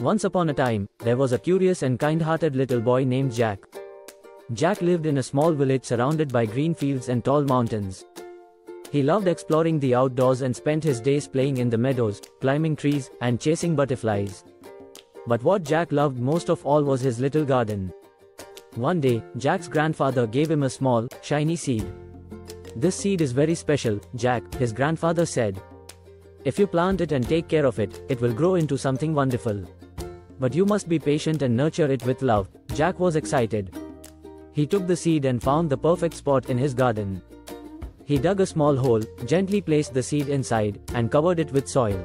Once upon a time, there was a curious and kind-hearted little boy named Jack. Jack lived in a small village surrounded by green fields and tall mountains. He loved exploring the outdoors and spent his days playing in the meadows, climbing trees, and chasing butterflies. But what Jack loved most of all was his little garden. One day, Jack's grandfather gave him a small, shiny seed. "This seed is very special, Jack," his grandfather said. "If you plant it and take care of it, it will grow into something wonderful. But you must be patient and nurture it with love." Jack was excited. He took the seed and found the perfect spot in his garden. He dug a small hole, gently placed the seed inside, and covered it with soil.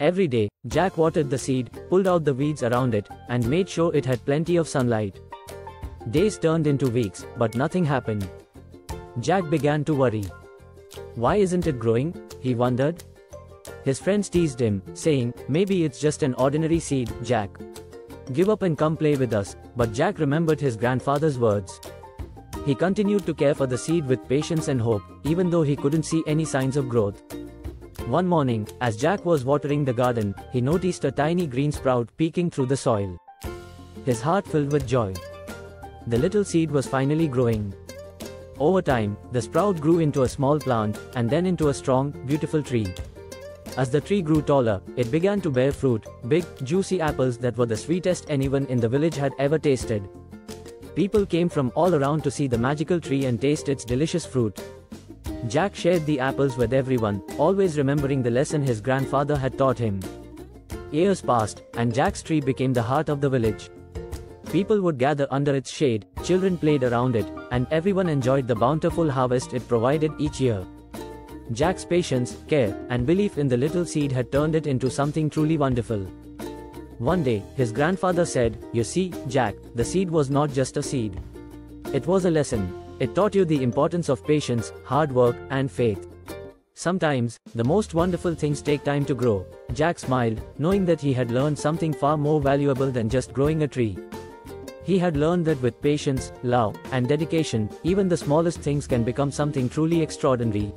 Every day, Jack watered the seed, pulled out the weeds around it, and made sure it had plenty of sunlight. Days turned into weeks, but nothing happened. Jack began to worry. Why isn't it growing? He wondered. His friends teased him, saying, "Maybe it's just an ordinary seed, Jack. Give up and come play with us." But Jack remembered his grandfather's words. He continued to care for the seed with patience and hope, even though he couldn't see any signs of growth. One morning, as Jack was watering the garden, he noticed a tiny green sprout peeking through the soil. His heart filled with joy. The little seed was finally growing. Over time, the sprout grew into a small plant, and then into a strong, beautiful tree. As the tree grew taller, it began to bear fruit, big, juicy apples that were the sweetest anyone in the village had ever tasted. People came from all around to see the magical tree and taste its delicious fruit. Jack shared the apples with everyone, always remembering the lesson his grandfather had taught him. Years passed, and Jack's tree became the heart of the village. People would gather under its shade, children played around it, and everyone enjoyed the bountiful harvest it provided each year. Jack's patience, care, and belief in the little seed had turned it into something truly wonderful. One day, his grandfather said, "You see, Jack, the seed was not just a seed. It was a lesson. It taught you the importance of patience, hard work, and faith. Sometimes, the most wonderful things take time to grow." Jack smiled, knowing that he had learned something far more valuable than just growing a tree. He had learned that with patience, love, and dedication, even the smallest things can become something truly extraordinary.